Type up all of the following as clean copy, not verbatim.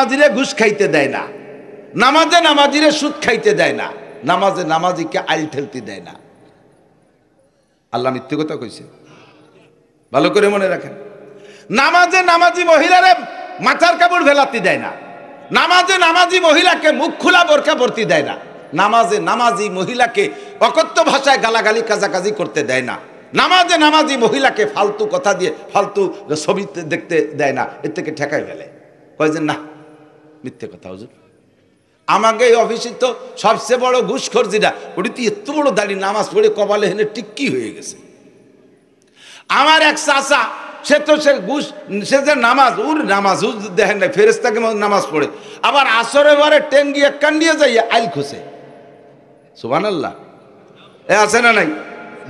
নামাজিরে ঘুষ খাইতে দেয় না, নামাজে নামাজিরে সুদ খাইতে দেয় না, নামাজে নামাজিকে আইল ঠেলতে দেয় না। আল্লাহ মিথ্যে কথা কইছে? ভালো করে মনে রাখেন। নামাজে নামাজি মহিলারে মাথার কাপড় ভেলাতে দেয় না, নামাজে নামাজি মহিলাকে মুখ খোলা বোরকা পরতে দেয় না, নামাজে নামাজি মহিলাকে অকথ্য ভাষায় গালাগালি কাজাকাজি করতে দেয় না, নামাজে নামাজি মহিলাকে ফালতু কথা দিয়ে ফালতু ছবি দেখতে দেয় না। এর থেকে ঠেকাই ফেলে, কয় যে না মিথ্যে কথা হুজুর। আমাকে এই অফিসে তো সবচেয়ে বড় ঘুষখোর যেটা, ওটি তো এত বড় দাঁড়িয়ে নামাজ পড়ে কপালে হেনে টিক্কি হয়ে গেছে। আমার এক চাচা, সে তো সে ঘুষ, সে যে নামাজ, ওর নামাজ দেখেন না, ফেরেশতাকে নামাজ পড়ে, আবার আসরে বারে টেঙ্গি এক কান নিয়ে যাইয়া আইল খোসে। সুবহানাল্লাহ। এ আছে না নাই?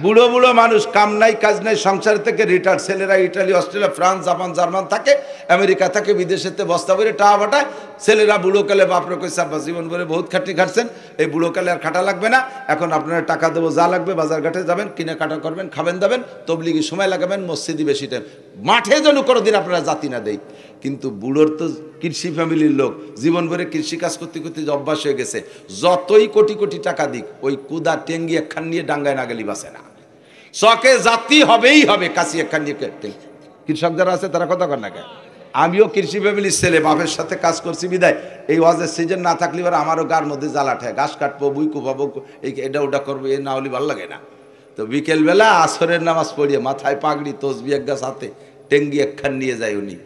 বুড়ো বুড়ো মানুষ, কাম নাই কাজ নাই, সংসার থেকে রিটায়ার্ড, ছেলেরা Italy Australia France Japan German থাকে, আমেরিকা থাকে, বিদেশেতে বস্তা ভরে টাকা পাঠায়। ছেলেরা বুড়োকালে বাপরে কইছে আব্বা জীবন ভরে বহুত খাটি খাটছেন, এই বুড়োকালে আর খাটা লাগবে না, এখন আপনারা টাকা দেবো, যা লাগবে বাজার ঘাটে যাবেন, কিনে কাটা করবেন, খাবেন দাবেন, তবলিগি সময় লাগাবেন, মসজিদি বেশি টাইম, মাঠে যেন কোনোদিন আপনারা জাতি না দেই। কিন্তু বুড়োর তো কৃষি ফ্যামিলির লোক, জীবন ভরে কৃষি কাজ করতে করতে অভ্যাস হয়ে গেছে, যতই কোটি কোটি টাকা দিক ওই কুদা টেঙ্গি একখান নিয়ে ডাঙ্গায় না গেলি বাসে না, চকে জাতি হবেই হবে। কাশি একখান নিয়ে কৃষক যারা আছে তারা কথা কর না কেন? আমিও কৃষি ফ্যামিলির ছেলে, বাপের সাথে কাজ করছি বিদায় এই ওয়াজের সিজন না থাকলে এবার আমারও গার মধ্যে জ্বালা ঠেয়, ঘাস কাটবো, বুই কোপাবো, এই এটা ওটা করবো, এ না হলে ভালো লাগে না। তো বিকেলবেলা আসরের নামাজ পড়িয়ে মাথায় পাগড়ি তসবি এক গাছ হাতে টেঙ্গি একখান নিয়ে যায় উনি,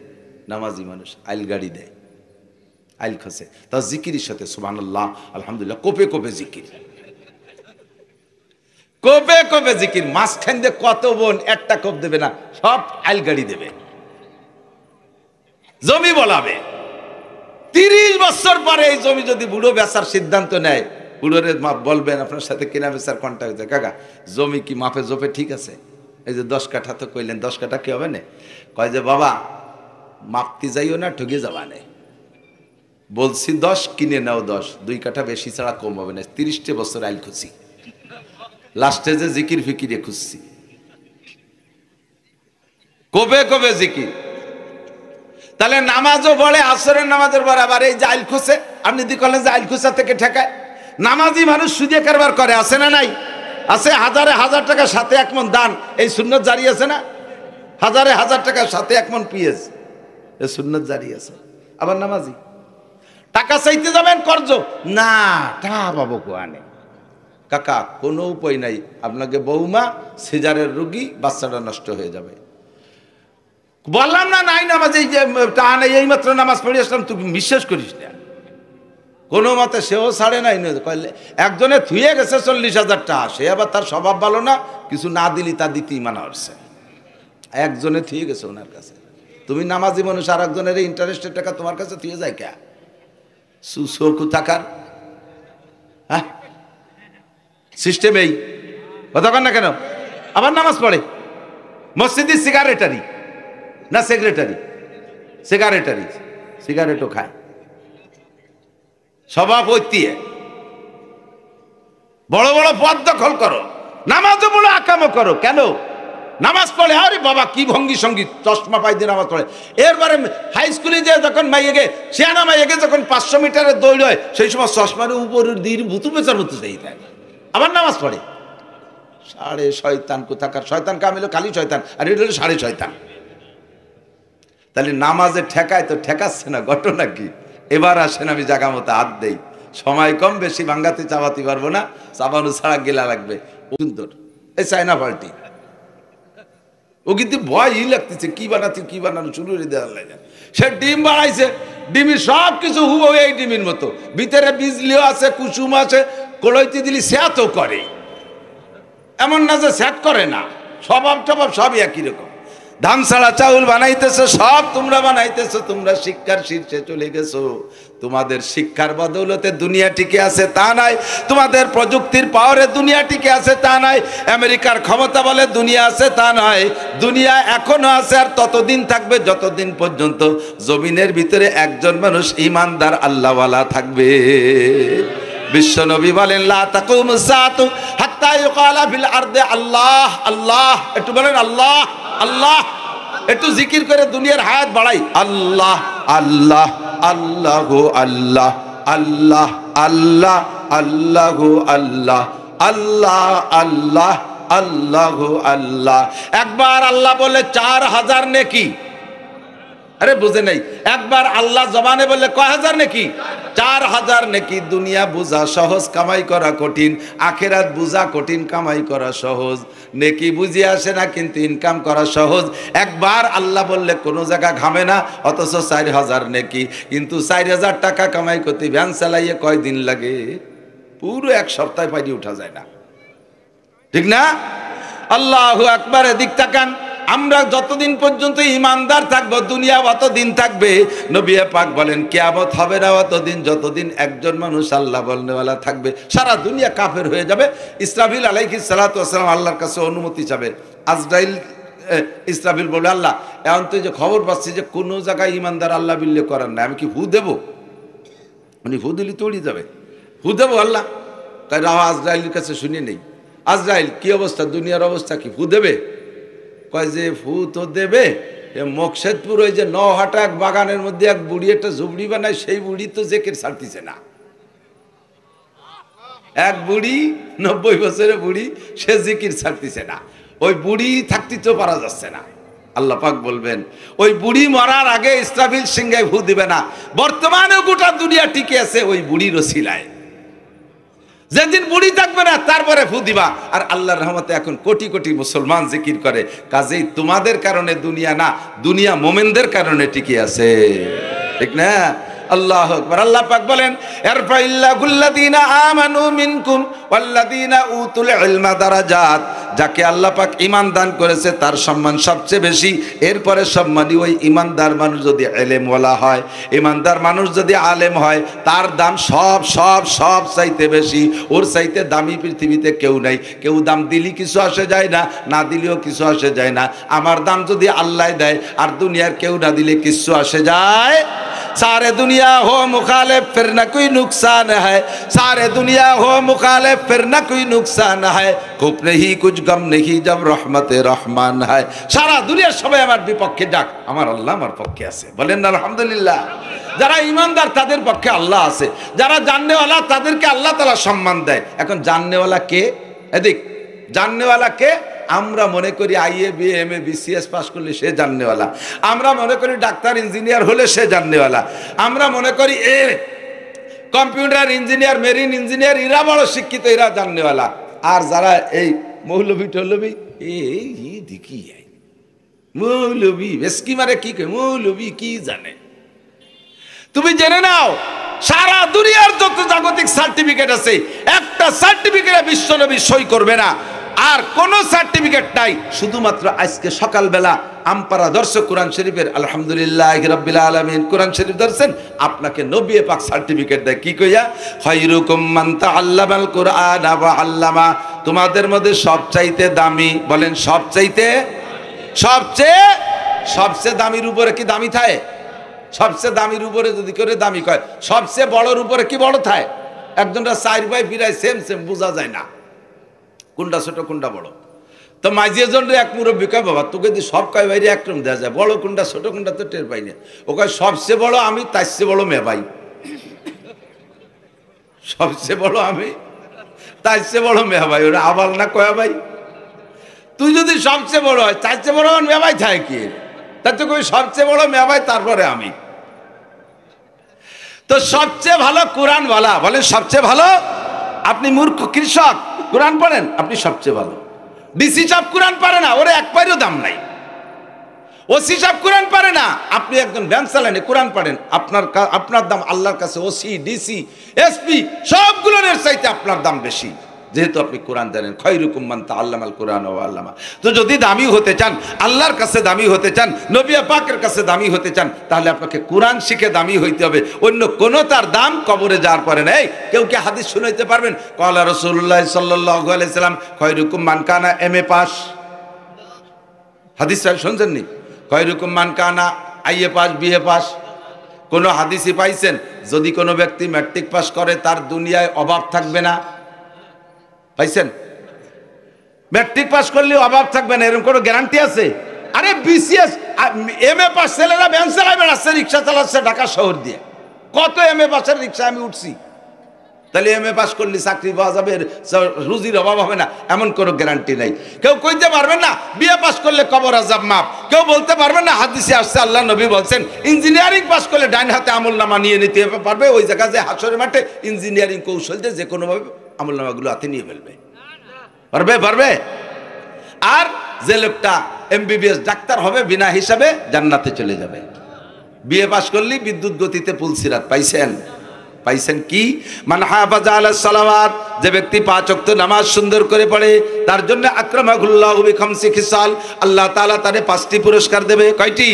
নামাজি মানুষ, আইল গাড়ি দেয়, আইল খসে, তা জিকিরের সাথে সুবহানাল্লাহ আলহামদুলিল্লাহ কোপে কোপে জিকির, কোপে কোপে জিকির। মাঝখান দিয়ে কত বোন একটা কোপ দেবে না, সব আইল গাড়ি দেবে, জমি বলাবে। 30 বছর পরে এই জমি যদি বুড়ো বেচার সিদ্ধান্ত নেয়, বুড়োরে বলবেন আপনার সাথে কিনা বেচার কন্ট্যাক্ট হয়েছে, কাকা জমি কি মাপে জোপে ঠিক আছে? এই যে 10 কাঠা তো কইলেন, 10 কাঠা কি হবে না? কয় যে বাবা মাপতে যাইও না, ঠকে যাবা না, বলছি 10 কিনে নাও 10, 2 কাঠা বেশি ছাড়া কম হবে না। 30 বছর আইল খুঁজছি, লাস্টে যে জিকির ফিকিরে খুঁজছি, কবে কবে জিকির। তাহলে নামাজও বলে, আসরের নামাজের বরাবর এই যে আইল খুঁজছে, আপনি দি করলেন যে আইল খুঁজা থেকে ঠেকায়। নামাজি মানুষ সুদে কারবার করে, আছে না নাই? আছে। হাজারে হাজার টাকা সাথে 1 মণ দান, এই সুন্নত জারি আছে না? হাজারে হাজার টাকা সাথে 1 মণ পিএস, এই সুন্নত জারি আছে। আবার নামাজি টাকা চাইতে যাবেন কর্জ, না টাকা পাবো কোয়ানে। কাকা কোনো উপায় নাই, আপনাকে বৌমা সিজারের রোগী, বাচ্চাটা নষ্ট হয়ে যাবে। বললাম না নাই নামাজ, এই যে টাকা নেই, এই মাত্র নামাজ পড়ে আসলাম, তুই বিশ্বাস করিস না। কোনো মতে সেও ছাড়ে নাই, কইলে একজনে থুয়ে গেছে 40,000 টাকা, সে আবার তার স্বভাব ভালো না, কিছু না দিলি তা দিতেই মানা হচ্ছে। একজনে থুয়ে গেছে ওনার কাছে। তুমি নামাজি মানুষ, আর একজনের ইন্টারেস্টের টাকা তোমার কাছে থুয়ে যায় কে? সুসকু থাকার হ্যাঁ সিস্টেম এই কথা কন না কেন? আবার নামাজ পড়ে মসজিদে, সিগারেটারি না সেক্রেটারি, সিগারেটারি, সিগারেটও খায়, সভাপতি, বড় বড় পদ দখল করো, নামাজও বড় আকামও করো। কেন? নামাজ পড়ে, আরে বাবা কি ভঙ্গি সঙ্গীত, চশমা পাই দিয়ে নামাজ পড়ে। এরপরে হাই স্কুলে যে যখন মাইয়েকে, সিয়ানা মাইয়েকে যখন 500 মিটারের দৌড় হয়, সেই সময় চশমার উপরের দিন ভুতু পেঁচার মতো চাই দেয়, আবার নামাজ পড়ে। সাড়ে শয়তান কোথাকার, শয়তান কামিল খালি শয়তান, আর এটা হলো সাড়ে শয়তান। তাহলে নামাজে ঠেকায় তো ঠেকাচ্ছে না, ঘটনা কি? এবার আসেন আমি জায়গা মতো হাত দেই, সময় কম, বেশি ভাঙ্গাতে চাবাতে পারবো না, চাবানো ছাড়া গেলা লাগবে। সুন্দর এই চায়না পাল্টি, ও কিন্তু ভয়ই লাগতেছে, কি বানাচ্ছে কি বানানো শুরু করে দেওয়ার লাগে। সে ডিম বানাইছে, ডিমের সব কিছু হুব এই ডিমের মতো, ভিতরে বিজলিও আছে, কুসুম আছে, কলইতে দিলি স্যাতও করে, এমন না যে স্যাট করে না, স্বভাব টভাব সবই একই রকম। ধান ছাড়া চাউল বানাইতেছো, সব তোমরা বানাইতেছো, তোমরা শিক্ষার শীর্ষে চলে গেছো। তোমাদের শিক্ষার বদৌলতে দুনিয়া টিকে আছে তা নাই, তোমাদের প্রযুক্তির পাওয়ারে দুনিয়া টিকে আছে তা নাই, আমেরিকার ক্ষমতা বলে দুনিয়া আছে তা নয়। দুনিয়া এখনো আছে, আর ততদিন থাকবে যতদিন পর্যন্ত জমিনের ভিতরে একজন মানুষ ইমানদার আল্লাহওয়ালা থাকবে। বিশ্বনবী বলেন লা তাকুমুস সাআতু হাত্তা ইউকালা ফিল আরদি আল্লাহ আল্লাহ। একটু বলেন আল্লাহ আল্লাহ, একটু জিকির করে দুনিয়ার হায়াত বাড়াই, আল্লাহ আল্লাহ আল্লাহু আল্লাহ, আল্লাহ আল্লাহ, আল্লাহু আল্লাহ, আল্লাহ আল্লাহ, আল্লাহু আল্লাহ। একবার আল্লাহ বলে 4000 নেকি। আরে বুঝে নাই, একবার আল্লাহ জবানে বললে কয় হাজার নেকি? 4000 নেকি। দুনিয়া বুঝা সহজ, কামাই করা কঠিন। আখেরাত বুঝা কঠিন, কামাই করা সহজ। নেকি বুঝে আসে না, কিন্তু ইনকাম করা সহজ। একবার আল্লাহ বললে কোনো জায়গা ঘামে না, অথচ 4000 নেকি। কিন্তু 4000 টাকা কামাই করতে ভ্যান চালাইয়ে কয়দিন লাগে? পুরো এক সপ্তাহে পাইয়ে উঠা যায় না, ঠিক না? আল্লাহু আকবার। এদিক তাকান। আমরা যতদিন পর্যন্ত ইমানদার থাকবো, দুনিয়া অতদিন থাকবে। নবী পাক বলেন কিয়ামত হবে না অতদিন যতদিন একজন মানুষ আল্লাহ বলনেওয়ালা থাকবে। সারা দুনিয়া কাফের হয়ে যাবে। ইসরাফিল আলাইহিস সালাতু ওয়াস সালাম আল্লাহর কাছে অনুমতি চাবে। আজরাইল ইসরাফিল বলে, আল্লাহ এখন তো যে খবর পাচ্ছি যে কোনো জায়গায় ইমানদার আল্লাহ বিল্লে করার না, আমি কি ফু দেবো? উনি ফু দিলি তো উড়ে যাবে। ফু দেবো আল্লাহ? তাই রাহ আজরাইলের কাছে শুনে নেই। আজরাইল কি অবস্থা, দুনিয়ার অবস্থা কি? ফু দেবে? কয় যে ফু তো দেবে। মকসেদপুর ওই যে নহাটা এক বাগানের মধ্যে এক বুড়ি একটা ঝুবড়ি বানায়, সেই বুড়ি তো জেকের ছাড়তিছে না। এক বুড়ি 90 বছরের বুড়ি, সে জিকির ছাড়তিছে না। ওই বুড়ি থাকতে তো পারা যাচ্ছে না। আল্লাহ পাক বলবেন ওই বুড়ি মরার আগে ইসরাফিল সিংহায় ফু দিবে না। বর্তমানে গোটা দুনিয়া টিকে আছে ওই বুড়ির ওসিলায়। যেদিন বুড়ি থাকবে না তারপরে ফু দিবা। আর আল্লাহর রহমতে এখন কোটি কোটি মুসলমান জিকির করে। কাজেই তোমাদের কারণে দুনিয়া না, দুনিয়া মোমেনদের কারণে টিকে আছে, ঠিক না? আল্লাহু আকবার। আল্লাহ পাক বলেন ইরফাইল্লাহুল্লাযীনা আমানু মিনকুম ওয়াল্লাযীনা উতুল ইলমা দারাজাত। যাকে আল্লাহ পাক ঈমান দান করেছে তার সম্মান সবচেয়ে বেশি। এরপরে সম্মানী ওই ঈমানদার মানুষ যদি ইলমওয়ালা হয়, ঈমানদার মানুষ যদি আলেম হয়, তার দাম সব সব সব চাইতে বেশি। ওর চাইতে দামি পৃথিবীতে কেউ নাই। কেউ দাম দিলি কিছু আসে যায় না, না দিলেও কিছু আসে যায় না। আমার দাম যদি আল্লাহ দেয় আর দুনিয়ার কেউ না দিলে কিছু আসে যায়। सारे दुनिया हो मुखालिफ फिर न कोई नुकसान है, सारे दुनिया हो मुखालिफ फिर न कोई नुकसान है, खूब नहीं कुछ गम नहीं जब रहमत रहमान है। सारा दुनिया সবাই আমার বিপক্ষে ডাক, আমার আল্লাহ আমার পক্ষে আছে। বলেন না আলহামদুলিল্লাহ। যারা ঈমানদার তাদের পক্ষে আল্লাহ আছে। যারা জাননেওয়ালা তাদেরকে আল্লাহ তাআলা সম্মান দেয়। এখন জাননেওয়ালা কে? এদিক জাননেওয়ালা কে? আমরা মনে করি IA BA MA BCS pass করলে সে জাননেওয়ালা। আমরা মনে করি ডাক্তার ইঞ্জিনিয়ার হলে সে জাননেওয়ালা। আমরা মনে করি কম্পিউটার ইঞ্জিনিয়ার, মেরিন ইঞ্জিনিয়ার, এরা বড় শিক্ষিত, এরা জাননেওয়ালা। আর যারা এই মৌলবি টৌলবি এই দেখি মৌলবি বেশকি মারে কি মৌলবি কি জানে? তুমি জেনে নাও সারা দুনিয়ার যত জাগতিক সার্টিফিকেট আছে একটা সার্টিফিকেটে বিশ্বনবী সই করবে না। আর কোন সার্টিফিকেট নাই। শুধুমাত্র আজকে সকালবেলা আমপারা দর্শক কোরআন শরীফের আলহামদুলিল্লাহি রাব্বিল আলামিন কোরআন শরীফ দর্শন আপনাকে নবী পাক সার্টিফিকেট দেয়। কি কইয়া? খায়রুকুম মান তাআল্লামাল কুরআন ওয়া আল্লামা। তোমাদের মধ্যে সবচাইতে দামি, বলেন সবচাইতে, সবচেয়ে দামির উপরে কি দামি থাকে? সবচেয়ে দামির উপরে যদি করে দামি কয়, সবচেয়ে বড়র উপরে কি বড় থাকে? একজনটা 4 ভাই ফিরায় সেম বোঝা যায় না কোনটা ছোট কোনটা বড়। তো মাঝিয়ে জন এক মুরব্বী কয়, বাবা তোকে যদি সব কয় বাইরে একরকম দেওয়া যায়, বড় কোনটা ছোট কোনটা তো টের পাই না। ও কয় সবচেয়ে বড় আমি, তার চেয়ে বড় মেয়ে ভাই। সবচেয়ে বড় আমি, তার চেয়ে বড় মেয়ে ভাই। ওরা আবাল না কয়া ভাই? তুই যদি সবচেয়ে বড় হয়, তার চেয়ে বড় আমার মেয়ে ভাই থাকে কি? তার তো কই সবচেয়ে বড় মেয়ে ভাই, তারপরে আমি। তো সবচেয়ে ভালো কোরআন বলা, বলেন সবচেয়ে ভালো। আপনি মূর্খ কৃষক, কোরআন পড়েন, আপনি সবচেয়ে ভালো। ডিসি সাহেব কোরআন পারে না, ওরে এক পাইরও দাম নাই। ওসি সাহেব কোরআন পারে না, আপনি একজন ভ্যান চালানে কোরআন পড়েন, আপনার দাম আল্লাহর কাছে ওসি ডিসি এসপি সবগুলোর চাইতে আপনার দাম বেশি, যেহেতু আপনি কোরআন জানেন। খায়রুকুম মান তাআল্লামাল কুরআন ওয়া আল্লামা। তো যদি দামি হতে চান, আল্লাহর কাছে দামি হতে চান, নবী পাকের কাছে দামি হতে চান, তাহলে আপনাকে কোরআন শিখে দামি হইতে হবে। অন্য কোন তার দাম কবরে যাওয়ার পরে নেই। কেউ কি হাদিস শুনাইতে পারবেন? ক্বালা রাসূলুল্লাহ সাল্লাল্লাহু আলাইহি সাল্লাম খায়রুকুম মান কানা এমএ পাস। হাদিস শুনছেন নি? খায়রুকুম মান কানা আইএ পাস বিএ পাস। কোন হাদিসই পাইছেন যদি কোনো ব্যক্তি ম্যাট্রিক পাস করে তার দুনিয়ায় অভাব থাকবে না? পাইছেন? ম্যাট্রিক পাস করলে অভাব থাকবে না এরকম কোনো গ্যারান্টি আছে? আরে বিসিএস এমএ পাস ছেলেরা ভ্যান চালায় বেড়াচ্ছে, রিক্সা চালাচ্ছে ঢাকা শহর দিয়ে। কত এমএ পাসের রিক্সা আমি উঠছি। তাহলে এমএ পাস করলে চাকরি পাওয়া যাবে, রুজির অভাব হবে না, এমন কোনো গ্যারান্টি নাই। কেউ কইতে পারবেন না বিএ পাস করলে কবর আযাব মাপ। কেউ বলতে পারবেন না হাদিসে আসছে আল্লাহ নবী বলছেন ইঞ্জিনিয়ারিং পাস করলে ডাইন হাতে আমলনামা নিয়ে নিতে পারবে। ওই জায়গায় যে হাসরের মাঠে ইঞ্জিনিয়ারিং কৌশল দিয়ে যে কোনোভাবে আমলনামাগুলো হাতে নিয়ে ফেলবে। পারবে। আর যে লোকটা এমবিবিএস ডাক্তার হবে বিনা হিসাবে জান্নাতে চলে যাবে। বিএ পাস করলে বিদ্যুৎ গতিতে পুলসিরাত পাইছেন কি? মান হাফাজা আলাস সালাওয়াত, যে ব্যক্তি 5 ওয়াক্ত নামাজ সুন্দর করে পড়ে তার জন্য আকরামাহুল্লাহু বিখামসি খিসাল, আল্লাহ তাআলা তারে 5টি পুরস্কার দেবে। কয়টি?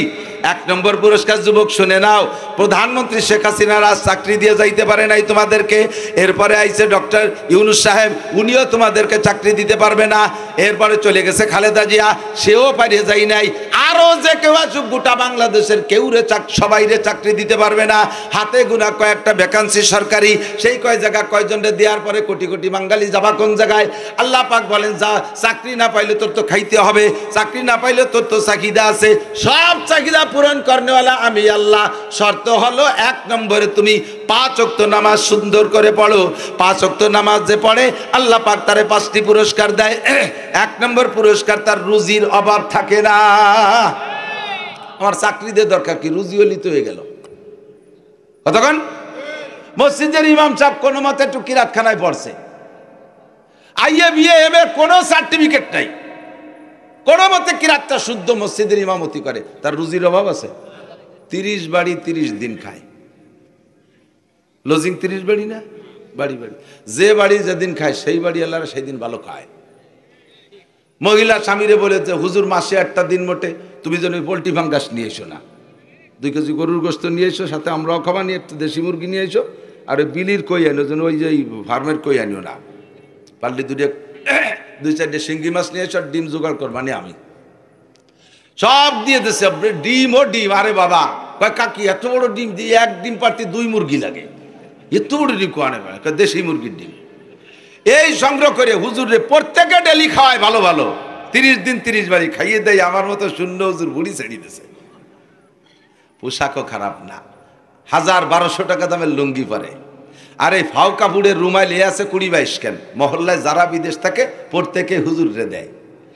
1 নম্বর পুরস্কার যুবক শুনে নাও, প্রধানমন্ত্রী শেখ হাসিনা আজ চাকরি দিয়ে যাইতে পারে নাই তোমাদেরকে, এরপরে আইছে ডক্টর ইউনূস সাহেব, উনিও তোমাদেরকে চাকরি দিতে পারবে না। এরপরে চলে গেছে খালেদা জিয়া, সেও পারিয়ে যাই নাই। আরো যে কেউ আসুক গোটা বাংলাদেশের কেউরে সবাইরে চাকরি দিতে পারবে না। হাতে গোনা কয়েকটা ভ্যাকান্সি সরকারি, সেই কয় জায়গা কয়জনরে দেওয়ার পরে কোটি কোটি বাঙালি যাবা কোন জায়গায়? আল্লাহ পাক বলেন যা চাকরি না পাইলে তোর তো খাইতে হবে, চাকরি না পাইলে তোর তো চাহিদা আছে, সব চাহিদা পূরণ করনেওয়ালা আমি আল্লাহ। শর্ত হলো 1 নম্বরে তুমি 5 ওয়াক্ত নামাজ সুন্দর করে পড়ো। 5 ওয়াক্ত নামাজ যে পড়ে আল্লাহ পাক তারে 5টি পুরস্কার দেয়। 1 নম্বর পুরস্কার, তার রুজির অভাব থাকে না। আমার চাকরি দিয়ে দরকার কি, রুজি হলি তো হয়ে গেল। কতক্ষণ মসজিদের ইমাম সাহেব কোনো মতে একটু কিরাতখানায় পড়ছে, আইএ বিএ এমএ কোনো সার্টিফিকেট নাই, কোনো মতে কিরাতটা শুদ্ধ মসজিদের ইমামতি করে, তার রুজির অভাব আছে? 30 বাড়ি 30 দিন খায়। লজিং 30 বাড়ি না, বাড়ি যে বাড়ি যেদিন খায় সেই বাড়ি আল্লাহরা সেই দিন ভালো খায়। মহিলা স্বামীরে বলেছে হুজুর মাসে 1টা দিন মোটে তুমি যেন পোল্ট্রি ফাঙ্গাস নিয়ে এসো না, 2 কেজি গরুর গোস্ত নিয়ে এসো, সাথে আমরাও খাবা নিয়ে একটু দেশি মুরগি নিয়ে এসো, আর ওই বিলির কই আনো যেন ওই যে ফার্মের কই আনিও না, পারলে 2-4টে শিঙ্গি মাছ নিয়ে এসো, আর ডিম জোগাড় করবা নি। আমি সব দিয়ে দিচ্ছে, ডিম ও ডিম। আরে বাবা কয় কাকি এত বড় ডিম দিয়ে 1 ডিম পারতে 2 মুরগি লাগে, এত বড় ডিম কোয়ানে দেশি মুরগির ডিম। এই সংগ্রহ করে হুজুরে প্রত্যেকে ডেলি খাওয়ায় ভালো ভালো, 30 দিন 30 বাড়ি খাইয়ে দেয়। আমার মতো শূন্য হুজুর বুড়ি ছেড়ে দিছে। পোশাকও খারাপ না, 1000-1200 টাকা দামের লুঙ্গি পরে, আর এই ফাও কাপড়ের রুমাল এ আছে 20-22 কেন। মহল্লায় যারা বিদেশ থাকে প্রত্যেকে হুজুরে দেয়।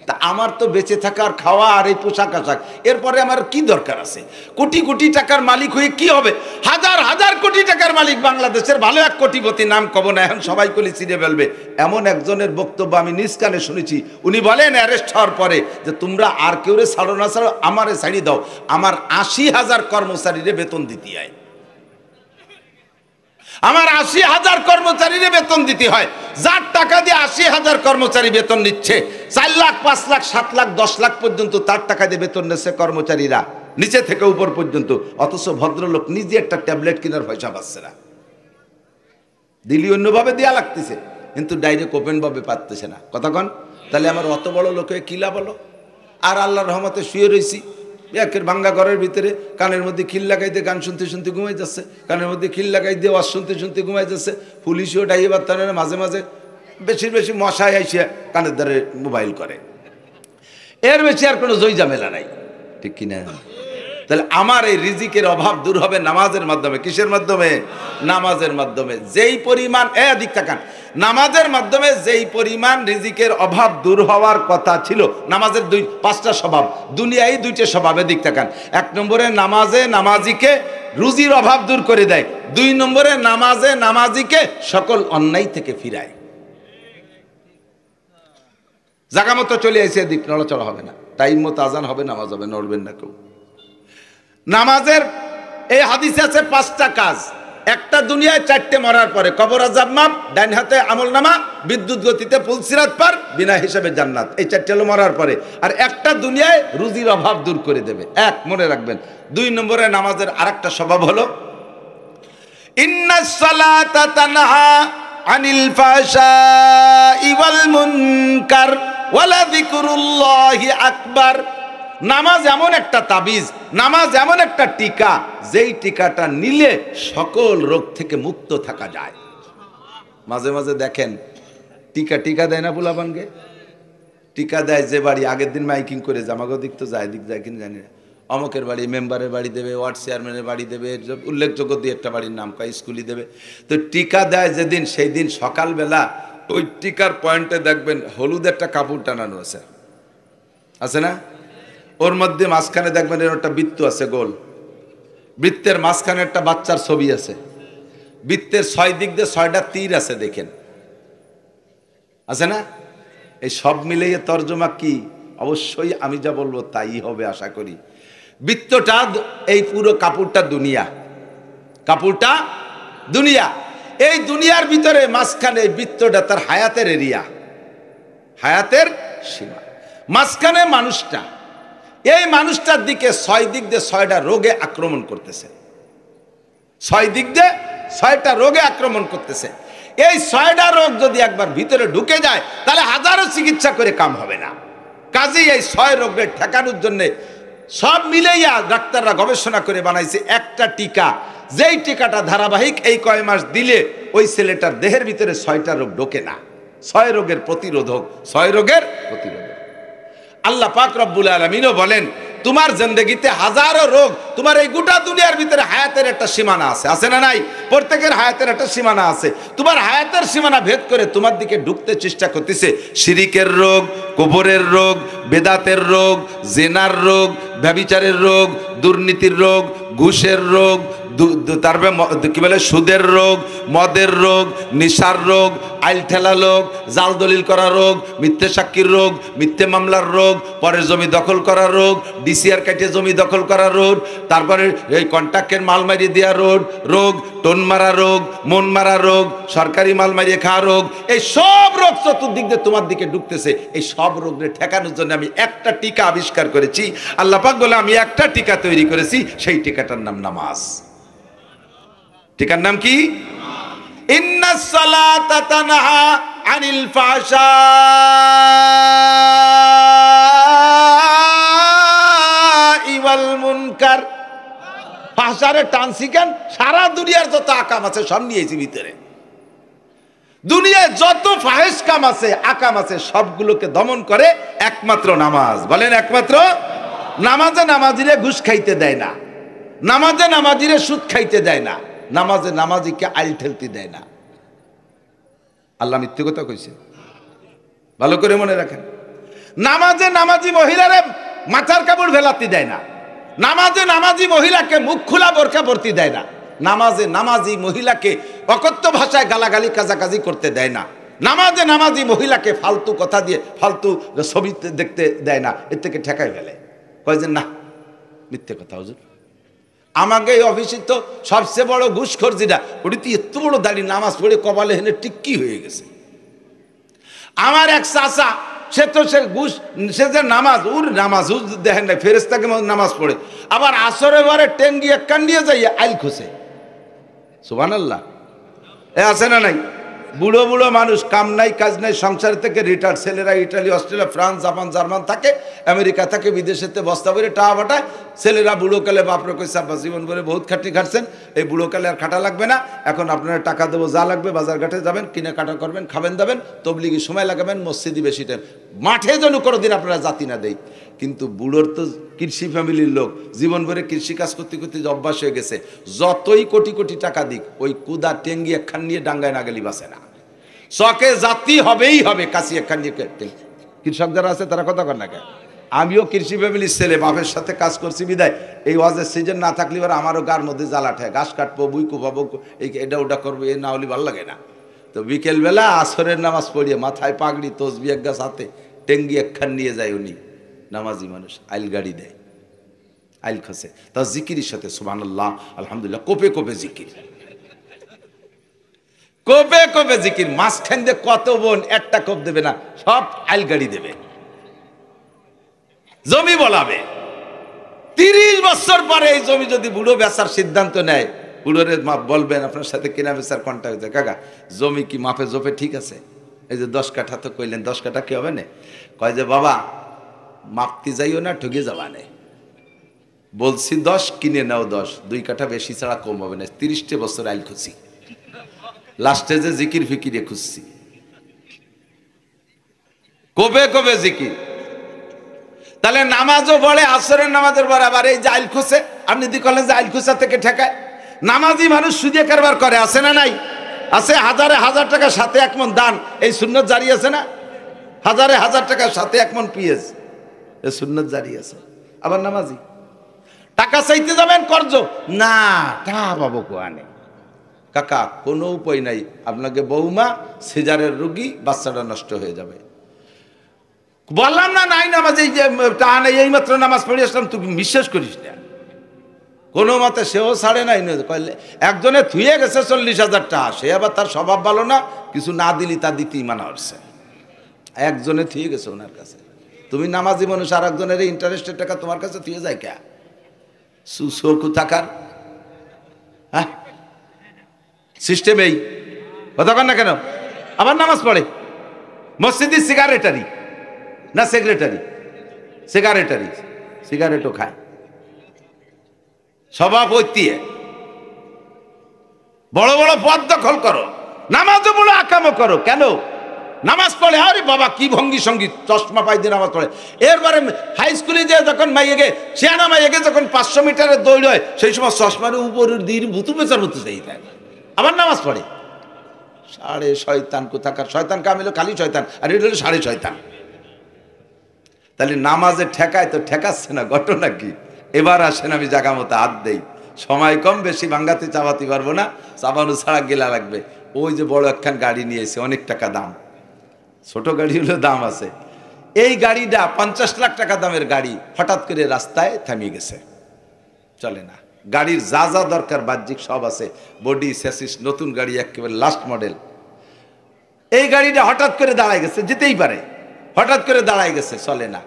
তা আমার তো বেঁচে থাকার খাওয়া আর এই পোশাক আশাক, এরপরে আমার কি দরকার আছে? কোটি কোটি টাকার মালিক হয়ে কি হবে? 1000 কোটি টাকার মালিক বাংলাদেশের, ভালো 1 কোটিপতি, নাম কব না এখন, সবাই কলি চিনে ফেলবে। এমন একজনের বক্তব্য আমি নিজ কানে শুনেছি, উনি বলেন অ্যারেস্ট হওয়ার পরে যে তোমরা আর কেউরে ছাড়ো না ছাড়ো, আমারে ছাড়ি দাও, আমার 80,000 কর্মচারীরে বেতন দিতে হয়, আমার 80,000 কর্মচারীরে বেতন দিতে হয়। যার টাকা দিয়ে 80,000 কর্মচারী বেতন নিচ্ছে, 4 লাখ 5 লাখ 7 লাখ 10 লাখ পর্যন্ত তার টাকা দিয়ে বেতন নিচ্ছে কর্মচারীরা, নিচে থেকে উপর পর্যন্ত। অথচ ভদ্রলোক নিজে একটা ট্যাবলেট কেনার পয়সা পাচ্ছে না, দিলি অন্যভাবে দেয়া লাগতেছে, কিন্তু ডাইরেক্ট ওপেন ভাবে পাচ্ছে না। কতক্ষণ? তাহলে আমার অত বড় লোকে কিলা বলো। আর আল্লাহর রহমতে শুয়ে রয়েছি একের ভাঙ্গা ঘরের ভিতরে, কানের মধ্যে খিল লাগাই দিয়ে গান শুনতে শুনতে ঘুমাই যাচ্ছে, কানের মধ্যে খিল লাগাই দিয়ে ওয়াজ শুনতে শুনতে ঘুমাই যাচ্ছে। পুলিশও ডাইয়ে বার্তানে মাঝে মাঝে বেশি মশায় আইসে কানের দ্বারে মোবাইল করে, এর বেশি আর কোনো জয় ঝামেলা নাই, ঠিক কিনা? তাহলে আমার এই রিজিকের অভাব দূর হবে নামাজের মাধ্যমে। কিসের মাধ্যমে? নামাজের মাধ্যমে। যেই পরিমাণ দিক তাকান, নামাজের মাধ্যমে যেই পরিমাণ রিজিকের অভাব দূর হওয়ার কথা ছিল, নামাজের 5টা স্বভাব, দুনিয়ায় 2টে স্বভাবে দিক তাকান। 1 নম্বরে নামাজে নামাজিকে রুজির অভাব দূর করে দেয়, 2 নম্বরে নামাজে নামাজিকে সকল অন্যায় থেকে ফিরায়। জায়গা মতো চলে আসে, দিক নড়াচড়া হবে না, টাইম মতো আজান হবে, নামাজ হবে, নড়বেন না কেউ। নামাজের এই হাদিসে আছে 5টা কাজ। একটা দুনিয়ায় 4টে মরার পরে, কবর আযাব মাপ, ডান হাতে আমলনামা, বিদ্যুৎ গতিতে পুলসিরাত পার, বিনা হিসাবে জান্নাত। এই 4টে হলো মরার পরে। আর একটা দুনিয়ায় রুজির অভাব দূর করে দেবে, 1 মনে রাখবেন। 2 নম্বরে নামাজের আরেকটা স্বভাব হলো ইন্নাস সালাতা তানহা আনিল ফাহশাই ওয়াল মুনকার ওয়ালা যিকরুল্লাহি আকবার। নামাজ এমন একটা তাবিজ, নামাজ এমন একটা টিকা, যেই টিকাটা নিলে সকল রোগ থেকে মুক্ত থাকা যায়। মাঝে মাঝে দেখেন টিকা দেয় না পোলাপানকে, টিকা দেয় যে বাড়ি, আগের দিন মাইকিং করে জামাগো দিক তো যায়, দিক যায় কিনা জানি না, অমকের বাড়ি মেম্বারের বাড়ি দেবে, ওয়ার্ড চেয়ারম্যানের বাড়ি দেবে, উল্লেখযোগ্য দিয়ে একটা বাড়ির নাম কয়, স্কুলই দেবে। তো টিকা দেয় যেদিন, সেই দিন সকালবেলা ওই টিকার পয়েন্টে দেখবেন হলুদ একটা কাপড় টানানো আছে, আছে না? ওর মধ্যে মাঝখানে দেখবেন এর একটা বৃত্ত আছে গোল, বৃত্তের মাঝখানে একটা বাচ্চার ছবি আছে, বৃত্তের 6 দিক দিয়ে 6টা তীর আছে, দেখেন আছে না? এই সব মিলিয়ে তর্জমা কি? অবশ্যই আমি যা বলবো তাই হবে আশা করি। বৃত্তটা, এই পুরো কাপড়টা দুনিয়া, কাপড়টা দুনিয়া। এই দুনিয়ার ভিতরে মাঝখানে বৃত্তটা তার হায়াতের এরিয়া, হায়াতের সীমা। মাঝখানে মানুষটা, এই মানুষটার দিকে 6 দিক দিয়ে 6টা রোগে আক্রমণ করতেছে, 6 দিক দিয়ে 6টা রোগে আক্রমণ করতেছে। এই 6টা রোগ যদি একবার ভিতরে ঢুকে যায় তাহলে হাজারো চিকিৎসা করে কাম হবে না। কাজেই এই 6 রোগের ঠেকানোর জন্য সব মিলেইয়া ডাক্তাররা গবেষণা করে বানাইছে একটা টিকা, যেই টিকাটা ধারাবাহিক এই কয় মাস দিলে ওই ছেলেটার দেহের ভিতরে 6টা রোগ ঢোকে না। 6 রোগের প্রতিরোধক, 6 রোগের প্রতিরোধক। আল্লাহ পাক রব্বুল আলামিনও বলেন তোমার জিন্দেগিতে হাজারো রোগ, তোমার এই গোটা দুনিয়ার ভিতরে হায়াতের একটা সীমানা আছে, আছে না নাই? প্রত্যেকের হায়াতের একটা সীমানা আছে। তোমার হায়াতের সীমানা ভেদ করে তোমার দিকে ঢুকতে চেষ্টা করতেছে শিরিকের রোগ, কবরের রোগ, বেদাতের রোগ, জেনার রোগ, ব্যভিচারের রোগ, দুর্নীতির রোগ, ঘুষের রোগ, তারপরে কি বলে সুদের রোগ, মদের রোগ, নেশার রোগ, আইল ঠেলা রোগ, জাল দলিল করা রোগ, মিথ্যে সাক্ষীর রোগ, মিথ্যে মামলার রোগ, পরের জমি দখল করা রোগ, ডিসিআর কাটে জমি দখল করা রোগ, তারপরে এই কন্ট্রাক্টের মাল মারিয়ে দেওয়া রোগ, টোন মারা রোগ, মন মারা রোগ, সরকারি মাল মারিয়ে খাওয়া রোগ, এই সব রোগ চতুর্দিক দিয়ে তোমার দিকে ঢুকতেছে। এই সব রোগের ঠেকানোর জন্য আমি একটা টিকা আবিষ্কার করেছি। আল্লাহ পাক বলে আমি একটা টিকা তৈরি করেছি, সেই টিকাটার নাম নামাজ। টিকার নাম কি? ইন্নাস সালাতা তানহা আনিল ফাহশাই ওয়াল মুনকার। ফাহশারে টানসিকান সারা দুনিয়ার যত আকাম আছে সব নিয়েছি ভিতরে। দুনিয়ায় যত ফাহেশ কাম আছে, আকাম আছে, সবগুলোকে দমন করে একমাত্র নামাজ। বলেন একমাত্র নামাজে নামাজিরে ঘুষ খাইতে দেয় না, নামাজে নামাজিরে সুদ খাইতে দেয় না, নামাজে নামাজিকে আইল ঠেলতে দেয় না। আল্লাহ মিথ্যে কথা কইছে, ভালো করে মনে রাখেন। নামাজে নামাজি মহিলারে মাথার কাপড় ভেলাতে দেয় না, নামাজে নামাজি মহিলাকে মুখ খোলা বোরকা পরতে দেয় না, নামাজে নামাজি মহিলাকে অকথ্য ভাষায় গালাগালি কাজাকাজি করতে দেয় না, নামাজে নামাজি মহিলাকে ফালতু কথা দিয়ে ফালতু ছবি দেখতে দেয় না। এর থেকে ঠেকাই ফেলে, কয় যে না মিথ্যে কথা হুজুর। আমাকে এই অফিসে তো সবচেয়ে বড় ঘুষখোর যেটা, ওটি তো এত বড় দাড়ি, নামাজ পড়ে কপালে হেনে টিক্কি হয়ে গেছে। আমার এক চাচা, সে তো সে ঘুষ, সে যে নামাজ, ওর নামাজ দেখেন না, ফেরেশতাকে নামাজ পড়ে, আবার আসরে বারে টেঙ্গি এক কান দিয়ে যাই আইল খোসে। সুবহানাল্লাহ। এ আছে না নাই? বুড়ো বুড়ো মানুষ, কাম নাই কাজ নাই, সংসার থেকে রিটায়ার্ড, ছেলেরা Italy, Australia, France, Japan, German থাকে, আমেরিকা থাকে, বিদেশেতে বস্তা ভরে টাকা পাঠায়। ছেলেরা বুড়োকালে বাপরে কইছে আব্বা জীবন ভরে বহুত খাটি খাটছেন, এই বুড়োকালে আর খাটা লাগবে না, এখন আপনারা টাকা দেবো, যা লাগবে বাজার ঘাটে যাবেন, কিনে কাটা করবেন, খাবেন দাবেন, তবলিগি সময় লাগাবেন, মসজিদি বেশি টাইম, মাঠে যেন কোনোদিন আপনারা জাতি না দেয়। কিন্তু বুড়োর তো কৃষি ফ্যামিলির লোক, জীবন ভরে কৃষি কাজ করতে করতে অভ্যাস হয়ে গেছে, যতই কোটি কোটি টাকা দিক ওই কুদা টেঙ্গি একখান নিয়ে ডাঙ্গায় না গেলি বাসে না, চকে জাতি হবেই হবে। কাশি একখান নিয়ে কৃষক যারা আছে তারা কথা কর না কেন? আমিও কৃষি ফ্যামিলির ছেলে, বাপের সাথে কাজ করছি বিদায় এই ওয়াজের সিজন না থাকলে এবার আমারও গার মধ্যে জ্বালা ঠেয়, ঘাস কাটবো, বুই কুপাবো, এই এটা ওটা করবো, এ না হলে ভালো লাগে না। তো বিকেলবেলা আসরের নামাজ পড়িয়ে মাথায় পাগড়ি, তসবি এক গাছ হাতে, টেঙ্গি একখান নিয়ে যায় উনি, নামাজি মানুষ, আইল গাড়ি দেয়, আইল খসে, তা জিকিরের সাথে সুবহানাল্লাহ আলহামদুলিল্লাহ, কোপে কোপে জিকির, কোপে কোপে জিকির। মাঝখান দিয়ে কত বোন একটা কোপ দেবে না, সব আইল গাড়ি দেবে, জমি বলাবে। 30 বছর পরে এই জমি যদি বুড়ো বেচার সিদ্ধান্ত নেয়, বুড়োরে বলবেন আপনার সাথে কিনা বেচার কন্ট্যাক্ট হয়েছে, কাকা জমি কি মাপে জোপে ঠিক আছে? এই যে 10 কাঠা তো কইলেন, 10 কাঠা কি হবে না? কয় যে বাবা মাপতে যাইও না, ঠকে যাবা না, বলছি 10 কিনে নাও 10, 2 কাঠা বেশি ছাড়া কম হবে না। 30টে বছর আইল খুঁজছি, লাস্টে যে জিকির ফিকিরে খুঁজছি, কবে কবে জিকির। তাহলে নামাজও পড়ে, আসরের নামাজের পর আবার এই জাইল খুঁজে, আপনি যদি বলেন জাইল খুঁজা থেকে ঠেকায়। নামাজি মানুষ সুদে কারবার করে, আছে না নাই? আছে। হাজারে হাজার টাকা সাথে এক মন দান, এই সুন্নত জারি আছে না? হাজারে হাজার টাকা সাথে এক মন পিএস, এই সুন্নত জারি আছে। আবার নামাজি টাকা চাইতে যাবেন কর্জ, না তা পাবো কোয়ানে। কাকা কোনো উপায় নাই, আপনাকে বৌমা সিজারের রোগী, বাচ্চাটা নষ্ট হয়ে যাবে। বললাম না নাই নামাজ, এই যে তা নেই, এই মাত্র নামাজ পড়ে আসলাম, তুই বিশ্বাস করিস না। কোনো মতে সেও ছাড়ে নাই। একজনে থুয়ে গেছে 40,000 টাকা, সে আবার তার স্বভাব ভালো না, কিছু না দিলি তা দিতেই মানা হচ্ছে। একজনে থুয়ে গেছে ওনার কাছে। তুমি নামাজি মানুষ, আর একজনের ইন্টারেস্টের টাকা তোমার কাছে থুয়ে যায় কে? সুসকু থাকার হ্যাঁ সিস্টেম এই কতক্ষণ না কেন? আবার নামাজ পড়ে মসজিদে, সিগারেটারি না সেক্রেটারি, সিগারেটারি, সিগারেটও খায়, সভাপতি। বড় বড় পদ দখল করো, নামাজও বড় আকামও করো। কেন? নামাজ পড়ে, আরে বাবা কি ভঙ্গি সঙ্গীত, চশমা পাই দিয়ে নামাজ পড়ে। এরপরে হাই স্কুলে যে যখন মাইয়েকে, শিয়ানা মাইয়েকে যখন 500 মিটারের দৌড় হয়, সেই সময় চশমার উপরের দিন ভুতু পেঁচার মতো চাই দেয়, আবার নামাজ পড়ে। সাড়ে শয়তান কোথাকার, শয়তান কামিল খালি শয়তান, আর এটা হলো সাড়ে শয়তান। তাহলে নামাজে ঠেকায় তো ঠেকাচ্ছে না, ঘটনা কি? এবার আসেন আমি জায়গা মতো হাত দেই, সময় কম, বেশি ভাঙ্গাতে চাবাতে পারবো না, চাবানো ছাড়া গেলা লাগবে। ওই যে বড় একখান গাড়ি নিয়েছে, অনেক টাকা দাম, ছোট গাড়ি হলেও দাম আছে। এই গাড়িটা 50 লাখ টাকা দামের গাড়ি, হঠাৎ করে রাস্তায় থামিয়ে গেছে, চলে না। গাড়ির যা যা দরকার বাহ্যিক সব আছে, বডি স্যাসিস, নতুন গাড়ি, একেবারে লাস্ট মডেল। এই গাড়িটা হঠাৎ করে দাঁড়ায় গেছে, যেতেই পারে, হঠাৎ করে দাঁড়ায় গেছে, চলে না।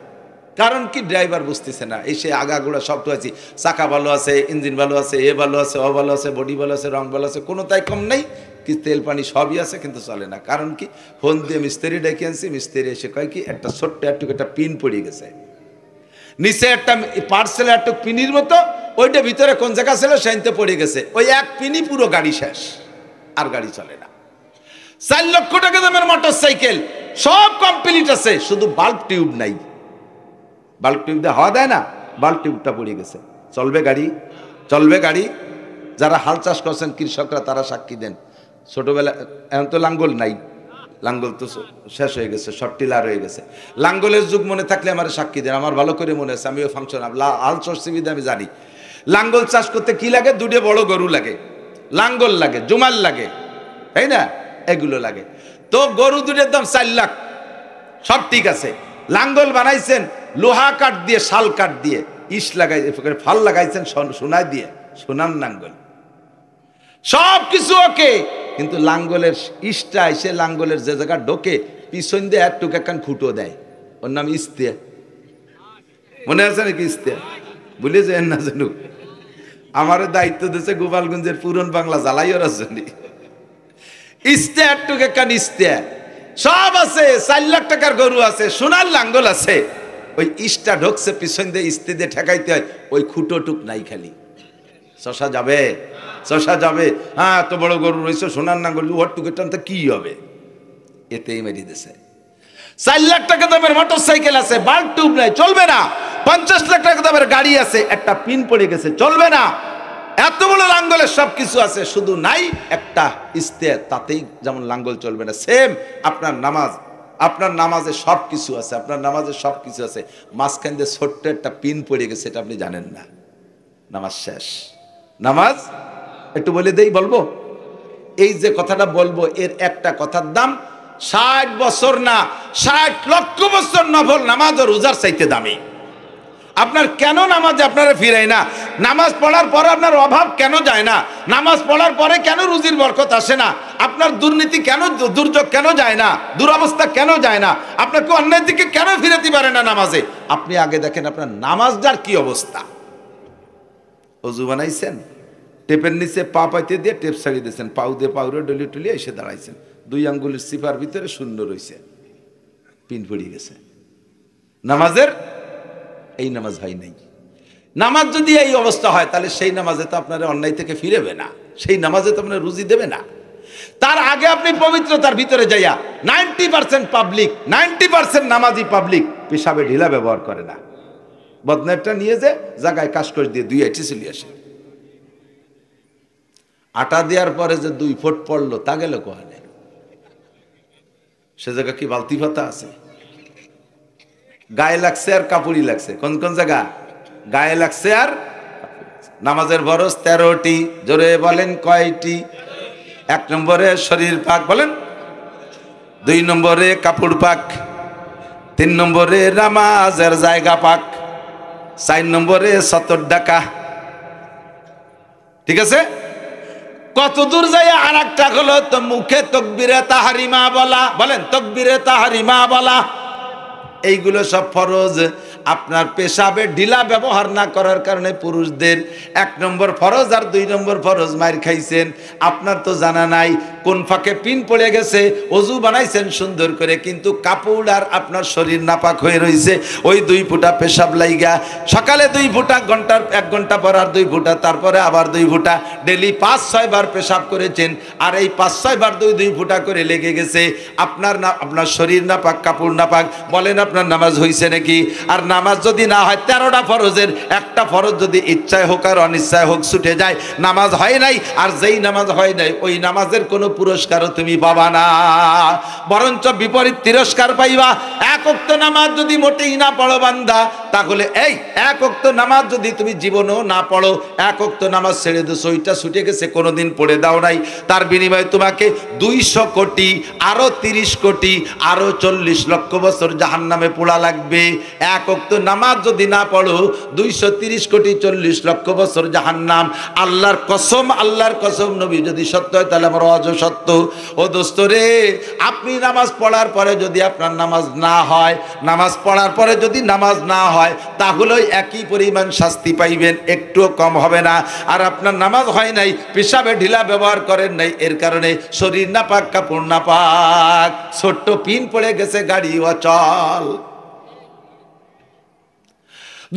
কারণ কি? ড্রাইভার বুঝতেছে না। এই সে আগাগোড়া সব তো আছে, চাকা ভালো আছে, ইঞ্জিন ভালো আছে, এ ভালো আছে, ও ভালো আছে, বডি ভালো আছে, রং ভালো আছে, কোনো তাই কম নেই, কি তেল পানি সবই আছে, কিন্তু চলে না। কারণ কি? ফোন দিয়ে মিস্ত্রি ডেকে আনছি, মিস্ত্রি এসে কয় কি, একটা ছোট্ট একটা পিন পড়ে গেছে, নিচে একটা পার্সেল একটা পিনির মতো, ওইটা ভিতরে কোন জায়গা ছিল সেইতে পড়ে গেছে, ওই এক পিনি পুরো গাড়ি শেষ, আর গাড়ি চলে না। 4 লক্ষ টাকা দামের মোটর সাইকেল, সব কমপ্লিট আছে, শুধু বাল্ব টিউব নাই। বাল্ব টিউব দিয়ে হাওয়া দেয় না, বাল্ব টিউবটা পড়ে গেছে। চলবে গাড়ি? চলবে গাড়ি? যারা হাল চাষ করছেন কৃষকরা, তারা সাক্ষী দেন। ছোটবেলা এখন তো লাঙ্গল নাই, লাঙ্গল তো শেষ হয়ে গেছে, শর্টিলার হয়ে গেছে। লাঙ্গলের যুগ মনে থাকলে আমার সাক্ষী দেন, আমার ভালো করে মনে আছে, আমিও ফাংশন হাল চষিবিদে আমি জানি। লাঙ্গল চাষ করতে কি লাগে? দুটো বড় গরু লাগে, লাঙ্গল লাগে, জুমাল লাগে, তাই না? এগুলো লাগে। তো গরু দুটোর দাম 4 লাখ, সব ঠিক আছে। লাঙ্গল বানাইছেন লোহা কাঠ দিয়ে, শাল কাঠ দিয়ে, ইস লাগাই, ফাল লাগাইছেন সোনায় দিয়ে, সোনার লাঙ্গল, সব কিছু ওকে। কিন্তু লাঙ্গলের ইসটা এসে লাঙ্গলের যে জায়গা ঢোকে, পিছন দিয়ে একটু একখান খুঁটো দেয়, ওর নাম ইস্তে। মনে আছে নাকি ইস্তে? ভুলে যেন না জানু। আমার দায়িত্ব দিয়েছে গোপালগঞ্জের পুরন বাংলা জ্বালাই ওরা জানি। ইস্তে একটু একখান ইস্তে সব আছে, 4 লাখ টাকার গরু আছে, সোনার লাঙ্গল আছে। ওই ইস্টা ঢোকছে পিছন দিয়ে, ইস্তে দিয়ে ঠেকাইতে হয়, ওই খুঁটো টুক নাই, খালি চষা যাবে, চষা যাবে। হ্যাঁ, এত বড় গরু রয়েছে, সোনার নাঙ্গল, ওর টুকে টানতে কি হবে? এতেই মেরি দিছে। 4 লাখ টাকা দামের মোটর সাইকেল আছে, বাল্ব টিউব নাই, চলবে না। 50 লাখ টাকা দামের গাড়ি আছে, একটা পিন পড়ে গেছে, চলবে না। এত বড় লাঙ্গলের সব কিছু আছে, শুধু নাই একটা ইস্তে, তাতেই যেমন লাঙ্গল চলবে না। সেম আপনার নামাজ, আপনার নামাজে সব কিছু আছে, আপনার নামাজে সব কিছু আছে, মাঝখান দিয়ে ছোট্ট একটা পিন পড়ে গেছে, এটা আপনি জানেন না, নামাজ শেষ। নামাজ একটু বলে দেই, বলবো? এই যে কথাটা বলবো, এর একটা কথার দাম 60 বছর না, 60 লক্ষ বছর নফল নামাজ ও রোজার চাইতে দামি। আপনার কেন নামাজে আপনারা ফিরায় না? নামাজ পড়ার পরে আপনার অভাব কেন যায় না? নামাজ পড়ার পরে কেন রুজির বরকত আসে না? আপনার দুর্নীতি কেন, দুর্যোগ কেন যায় না? দুরবস্থা কেন যায় না? আপনাকে অন্যের দিকে কেন ফিরাতে পারে না নামাজে? আপনি আগে দেখেন আপনার নামাজটার কি অবস্থা। অজু বানাইছেন, টেপের নিচে পা পাইতে দিয়ে টেপ ছাড়িয়ে দিয়েছেন, পাউ দিয়ে পাউরে ডলি টলি এসে দাঁড়াইছেন, 2 আঙ্গুলের সিপার ভিতরে শূন্য রয়েছে, পিন পড়ে গেছে। নামাজের এই নামাজ হয় নাই। নামাজ যদি এই অবস্থা হয়, তাহলে সেই নামাজে তো আপনার অন্যায় থেকে ফিরেবে না, সেই নামাজে তো আপনার রুজি দেবে না। তার আগে আপনি পবিত্রতার ভিতরে যাইয়া 90% পাবলিক, 90% নামাজি পাবলিক পেশাবে ঢিলা ব্যবহার করে না। বদনাটা নিয়ে যে জায়গায় কাজ করে দিয়ে 2 আইটি চলে আসে। আটা দেওয়ার পরে যে 2 ফুট পড়লো তা গেল কোহানে? সে জায়গা কি বালতি পাতা আছে? গায়ে লাগছে আর কাপড়ই লাগছে। কোন কোন জায়গা গায়ে লাগছে আর নামাজের ফরজ 13টি। জোরে বলেন কয়টি? 1 নম্বরে শরীর পাক, বলেন। 2 নম্বরে কাপড় পাক। 3 নম্বরে নামাজের জায়গা পাক। 4 নম্বরে সতর ডাকা। ঠিক আছে? কত দূর যায় আর একটা হলো তো মুখে তাকবীরে তাহরিমা বলা, বলেন তাকবীরে তাহরিমা বলা। এইগুলো সব ফরজ। আপনার পেশাবে ঢিলা ব্যবহার না করার কারণে পুরুষদের 1 নম্বর ফরজ আর 2 নম্বর ফরজ মার খাইছেন। আপনার তো জানা নাই কোন ফাঁকে পিন পড়ে গেছে, অজু বানাইছেন সুন্দর করে, কিন্তু কাপড় আর আপনার শরীর নাপাক হয়ে রয়েছে। ওই 2 ফোঁটা পেশাব লাইগা, সকালে 2 ফোঁটা, 1 ঘন্টা পর আর 2 ফোঁটা, তারপরে আবার 2 ফোঁটা, ডেলি 5-6 বার পেশাব করেছেন। আর এই 5-6 বার 2 ফোঁটা করে লেগে গেছে। আপনার শরীর নাপাক, কাপড় নাপাক, বলেন আপনার নামাজ হয়েছে নাকি? আর নামাজ যদি না হয় 13টা ফরজের একটা ফরজ যদি ইচ্ছায় হোক আর অনিচ্ছায় হোক ছুটে যায়, নামাজ হয় নাই। আর যেই নামাজ হয় নাই ওই নামাজের কোনো পুরস্কারও তুমি পাবা না, বরঞ্চ বিপরীত তিরস্কার পাইবা। 1 ওয়াক্ত নামাজ যদি মোটেই না পড়ো বান্দা, তাহলে এই 1 ওয়াক্ত নামাজ যদি তুমি জীবনেও না পড়ো, 1 ওয়াক্ত নামাজ ছেড়ে দিছো, ওইটা ছুটে গেছে, কোনোদিন পড়ে দাও নাই, তার বিনিময়ে তোমাকে 200 কোটি, আরো 30 কোটি, আরো 40 লক্ষ বছর জাহান্নামে পোড়া লাগবে। 1 ওয়াক্ত নামাজ যদি না পড়ো 230 কোটি 40 লক্ষ বছর জাহান্নাম। আল্লাহর কসম, আল্লাহর কসম, নবী যদি সত্য হয় তাহলে আমার ওয়াজ সত্য। ও দোস্ত রে, আপনি নামাজ পড়ার পরে যদি আপনার নামাজ না হয়, নামাজ পড়ার পরে যদি নামাজ না হয়, তাহলে একই পরিমাণ শাস্তি পাইবেন, একটুও কম হবে না। আর আপনার নামাজ হয় নাই, পেশাবে ঢিলা ব্যবহার করেন নাই, এর কারণে শরীর নাপাক, কাপড় নাপাক, ছোট্ট পিন পড়ে গেছে, গাড়ি অচল।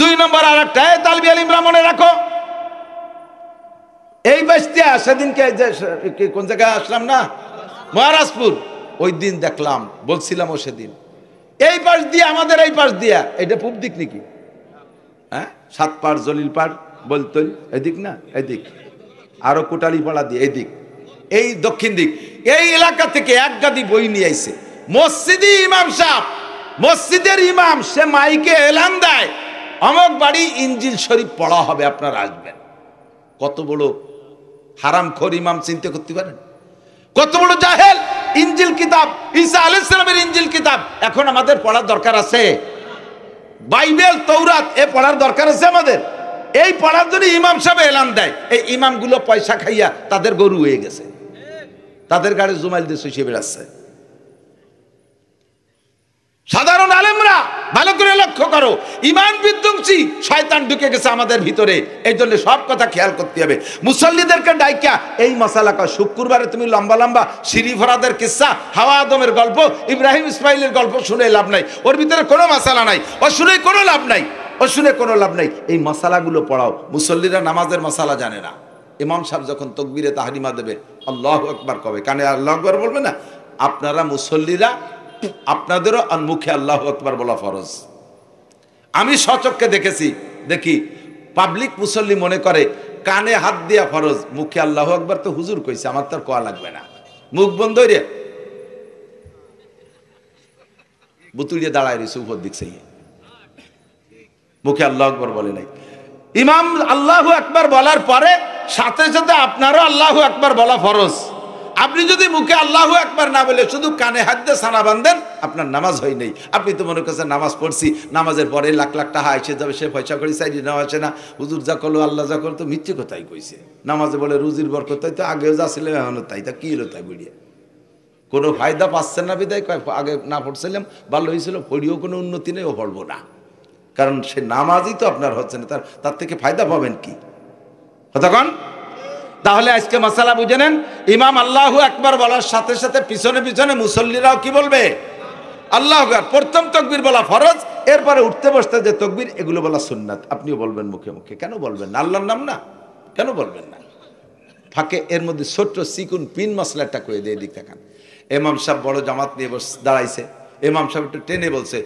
2 নম্বর আর একটা তালবি আলিম মনে রাখো, এই বাস্তিয়া সেদিনকে কোন জায়গায় আসলাম না, মহারাজপুর, ওই দিন দেখলাম, বলছিলাম ও সেদিন, এই পাশ দিয়ে আমাদের এই পাশ দিয়া, এটা পূব দিক নাকি? হ্যাঁ, 7 পাড়, জলিল পাড়, বলতল এদিক না, এদিক আরো কোটালি পাড়া দিয়ে এদিক, এই দক্ষিণ দিক, এই এলাকা থেকে 1 গাদি বই নিয়ে আইছে। মসজিদি ইমাম সাহেব, মসজিদের ইমাম, সে মাইকে এলান দেয়, অমুক বাড়ি ইনজিল শরীফ পড়া হবে, আপনারা আসবেন। কত বড় হারামখোর ইমাম, চিন্তা করতে পারেন? কত বড় জাহেল! ইনজিল কিতাব, ঈসা আলাইহিস সালামের ইনজিল কিতাব এখন আমাদের পড়ার দরকার আছে? বাইবেল, তৌরাত এ পড়ার দরকার আছে আমাদের? এই পড়ার জন্য ইমাম সাহেব এলান দেয়। এই ইমামগুলো পয়সা খাইয়া তাদের গরু হয়ে গেছে, তাদের গাড়ি জুমাইল দিয়ে শুষিয়ে বেড়াচ্ছে। সাধারণ আলেমরা ভালো করে লক্ষ্য করো, ইমান বিধ্বংসী শয়তান ঢুকে গেছে আমাদের ভিতরে। এই জন্য সব কথা খেয়াল করতে হবে। মুসল্লিদেরকে ডাইকা এই মাসালা কয়, শুক্রবারে তুমি লম্বা লম্বা সিরি ফরাদের কিস্সা, হাওয়া আদমের গল্প, ইব্রাহিম ইসমাইলের গল্প শুনে লাভ নাই, ওর ভিতরে কোনো মাসালা নাই, ও শুনে কোনো লাভ নাই, ও শুনে কোনো লাভ নাই। এই মাসালাগুলো পড়াও। মুসল্লিরা নামাজের মাসালা জানে না। ইমাম সাহেব যখন তাকবীরে তাহরিমা দেবে, আল্লাহু আকবার কবে, কানে আল্লাহু আকবার বলবে না? আপনারা মুসল্লিরা, আপনাদেরও মুখে আল্লাহু আকবার বলা ফরজ। আমি সচক্ষে দেখেছি, দেখি পাবলিক মুসল্লি মনে করে কানে হাত দিয়া ফরজ, মুখে আল্লাহু আকবার তো হুজুর কইছে, আমার তো আর কোয়া লাগবে না, মুখ বন্ধ রে বুতুড়িয়ে দাঁড়ায় রয়েছে উপর দিক সেই, মুখে আল্লাহু আকবার বলে নাই। ইমাম আল্লাহু আকবার বলার পরে সাথে সাথে আপনারও আল্লাহু আকবার বলা ফরজ। আপনি যদি মুখে আল্লাহু আকবার না বলে শুধু কানে হাত দিয়ে সানা বাঁধেন, আপনার নামাজ হয় নাই। আপনি তো মনে করছেন নামাজ পড়ছি, নামাজের পরে লাখ লাখ টাকা এসে যাবে, সে পয়সা করে চাইলে নেওয়া আসে না, হুজুর যা করলো আল্লাহ যা করলো, তো মিথ্যে কথাই কইছে। নামাজে বলে রুজির বরকত, তাই তো আগেও যা ছিল এখনো তাই, তা কি হলো তাই বুড়িয়া, কোনো ফায়দা পাচ্ছেন না বিদায় কয় আগে না পড়ছিলাম ভালো হয়েছিল, পড়িও কোনো উন্নতি নেই, ও পড়বো না, কারণ সে নামাজই তো আপনার হচ্ছে না, তার থেকে ফায়দা পাবেন কি? কতক্ষণ? তাহলে আজকে মাসালা বুঝে নেন, ইমাম আল্লাহু আকবার বলার সাথে সাথে পিছনে পিছনে মুসল্লিরাও কি বলবে? আল্লাহু আকবার। প্রথম তাকবীর বলা ফরজ, এরপরে উঠতে বসতে যে তাকবীর, এগুলো বলা সুন্নাত। আপনিও বলবেন মুখে মুখে, কেন বলবেন না? আল্লাহর নাম না, কেন বলবেন না? ফাঁকে এর মধ্যে ছোট্ট সিকুন পিন মশলাটা করে দিয়ে দিক দেখান। ইমাম সাহেব বড় জামাত নিয়ে দাঁড়াইছে, ইমাম সাহেব একটু টেনে বলছে,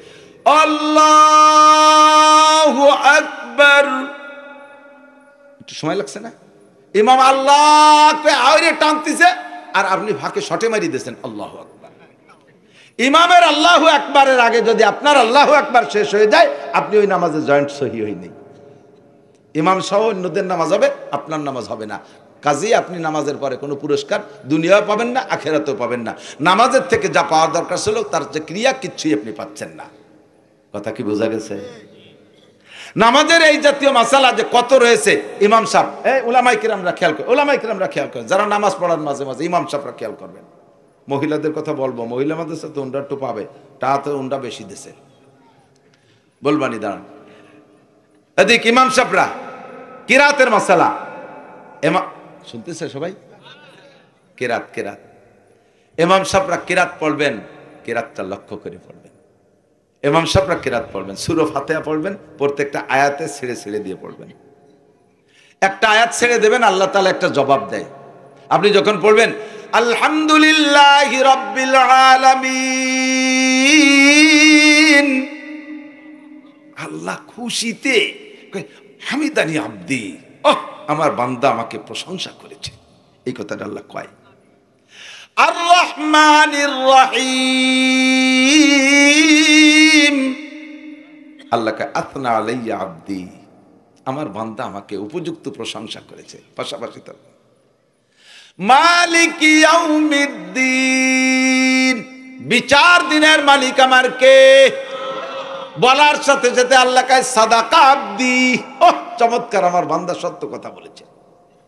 ও আল্লাহু আকবার, একটু সময় লাগছে না? ইমাম আল্লাহকে আওরে টানতেছে আর আপনি ফাঁকে শটে মারি দিয়েছেন আল্লাহু আকবার। ইমামের আল্লাহু আকবারের আগে যদি আপনার আল্লাহু আকবার শেষ হয়ে যায়, আপনি ওই নামাজে জয়েন্ট সহি হয়নি। ইমাম সহ অন্যদের নামাজ হবে, আপনার নামাজ হবে না। কাজেই আপনি নামাজের পরে কোনো পুরস্কার দুনিয়াও পাবেন না, আখেরাতেও পাবেন না। নামাজের থেকে যা পাওয়ার দরকার ছিল তার যে ক্রিয়া, কিচ্ছুই আপনি পাচ্ছেন না। কথা কি বোঝা গেছে? নামাজের এই জাতীয় মাসালা যে কত রয়েছে, ইমাম সাহেব, উলামায়ে কিরামরা খেয়াল করেন, উলামায়ে কিরামরা খেয়াল করেন, যারা নামাজ পড়ার মাঝে মাঝে ইমাম সাহেবরা খেয়াল করবেন। মহিলাদের কথা বলবো, মহিলা মাদ্রাসা তো উন্ডা একটু পাবে, তাতে উন্ডা বেশি দেশে বলবানি। দাঁড়ান, এদিক ইমাম সাহেবরা কিরাতের মাসালা শুনতেছে সবাই? কেরাত কেরাত ইমাম সাহেবরা কিরাত পড়বেন, কিরাতটা লক্ষ্য করে পড়বেন। ইমাম সাহেবরা কিরাত পড়বেন, সূরা ফাতিহা পড়বেন, প্রত্যেকটা আয়াতে ছেড়ে ছেড়ে দিয়ে পড়বেন। একটা আয়াত ছেড়ে দেবেন, আল্লাহ তাআলা একটা জবাব দেয়। আপনি যখন পড়বেন আলহামদুলিল্লাহি রাব্বিল আলামিন, আল্লাহ খুশিতে হামিদানি আব্দি, আমার বান্দা আমাকে প্রশংসা করেছে, এই কথাটা আল্লাহ কয়। আর রহমানির রহিম, আল্লাহকে আথনা আলাইয়া আব্দি, আমার বান্দা আমাকে উপযুক্ত প্রশংসা করেছে। পাশাপাশি তো মালিক ইয়াউমিদ্দিন, বিচার দিনের মালিক আমার কে? বলার সাথে সাথে আল্লাহ কয় সাদাকা আব্দি, চমৎকার, আমার বান্দা সত্য কথা বলেছে।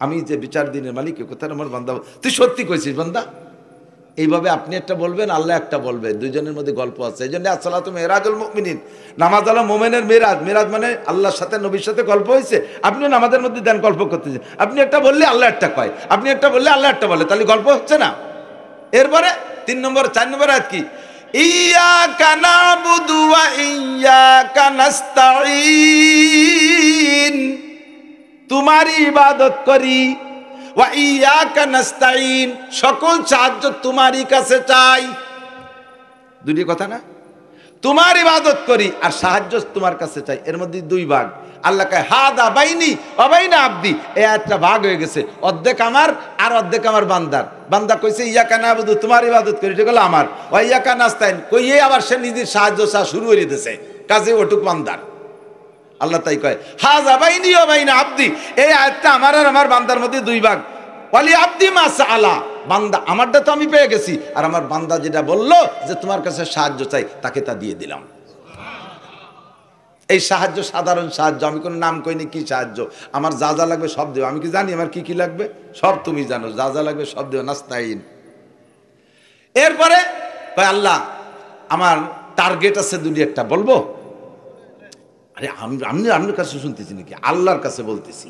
আমি যে বিচার দিনের মালিক, এ কথা আমার বান্দা, তুই সত্যি কইছিস বান্দা। এইভাবে আপনি একটা বলবেন, আল্লাহ একটা বলবে, দুইজনের মধ্যে গল্প আছে। এই জন্য আসসালাতু মেরাজুল মুমিনিন, নামাজ হলো মুমিনের মেরাজ। মেরাজ মানে আল্লাহর সাথে নবীর সাথে গল্প হয়েছে। আপনি নামাজের মধ্যে দেন গল্প করতেছেন, আপনি একটা বললে আল্লাহ একটা কয়, আপনি একটা বললে আল্লাহ একটা বলে, তাহলে গল্প হচ্ছে না? এরপরে 3 নম্বর 4 নম্বর আয়াত কি? ইয়াকা নাবুদু ওয়া ইয়াকা নাস্তাঈন, তোমারই ইবাদত করি, ওয়া ইয়াকা নাস্তাঈন, সকল সাহায্য তোমারই কাছে চাই। দুটি কথা না? তোমার ইবাদত করি আর সাহায্য তোমার কাছে চাই, এর মধ্যে 2 ভাগ। আল্লাহ কয় হাদা বাইনি ওয়া বাইনা আব্দি, এই একটা ভাগ হয়ে গেছে, অর্ধেক আমার আর অর্ধেক আমার বান্দার। বান্দা কইছে ইয়াকা নাবুদু, তোমার ইবাদত করি, এটা হলো আমার। ওয়া ইয়াকা নাস্তাঈন কইয়ে আবার সে নিজের সাহায্য চা শুরু করে দিয়েছে, কাজে ওটুক বান্দার। আল্লাহ তাই কয় হাযা বাইনি ওয়া বাইনা আব্দি, এই আয়াতটা আমার আর আমার বান্দার মধ্যে 2 ভাগ। ওয়ালি আব্দি মা সাআলা, বান্দা আমারটা তো আমি পেয়ে গেছি, আর আমার বান্দা যেটা বললো যে তোমার কাছে সাহায্য চাই, তাকে তা দিয়ে দিলাম। এই সাহায্য সাধারণ সাহায্য, আমি কোনো নাম কইনি কি সাহায্য। আমার যা যা লাগবে সব দেব, আমি কি জানি আমার কি কি লাগবে? সব তুমি জানো, যা যা লাগবে সব দেব, নাস্তাইন। এরপরে কয় আল্লাহ আমার টার্গেট আছে 2-1টা, বলবো? আরে আমি আপনার কাছে শুনতেছি নাকি? আল্লাহর কাছে বলতেছি।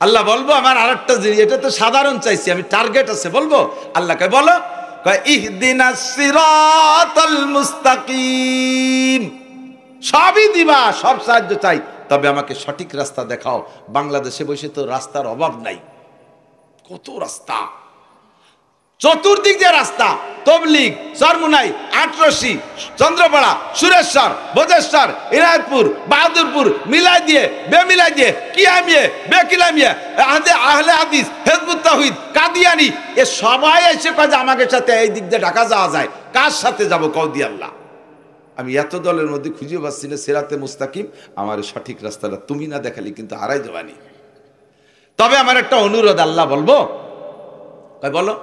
আল্লাহ বলবো আমার আরেকটা জিনিস, এটা তো সাধারণ চাইছি, আমি টার্গেট আছে, বলবো? আল্লাহ কয় বলো। কয় ইহদিনাস সিরাতাল মুস্তাকিম, সবই দিবা, সব সাহায্য চাই, তবে আমাকে সঠিক রাস্তা দেখাও। বাংলাদেশে বসে তো রাস্তার অভাব নাই, কত রাস্তা, চতুর্দিক দিয়ে রাস্তা। তবলিগ, চরমুনাই, আটরশি, চন্দ্রপাড়া, সুরেশ্বর, বোধেশ্বর, ইনায়তপুর, বাহাদুরপুর, মিলাই দিয়ে বেমিলাই দিয়ে, কিয়ামিয়ে বেকিলামিয়ে, আহলে হাদিস, হিজবুত তাওহীদ, কাদিয়ানি, এ সবাই এসে কয় যে আমাকে সাথে এই দিক দিয়ে ঢাকা যাওয়া যায়। কার সাথে যাব কও দি আল্লাহ? আমি এত দলের মধ্যে খুঁজে পাচ্ছি না সিরাতে মুস্তাকিম, আমার সঠিক রাস্তাটা তুমি না দেখালি কিন্তু হারাই যাবানি। তবে আমার একটা অনুরোধ, আল্লাহ বলবো? কয় বলো।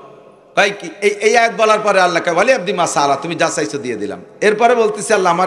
কয় কি? এই আয়াত বলার পরে আল্লাহ কয় ওয়ালি আব্দি মা সাআলা, তুমি যা চাইছো দিয়ে দিলাম। এরপরে বলতেছি আল্লাহ আমার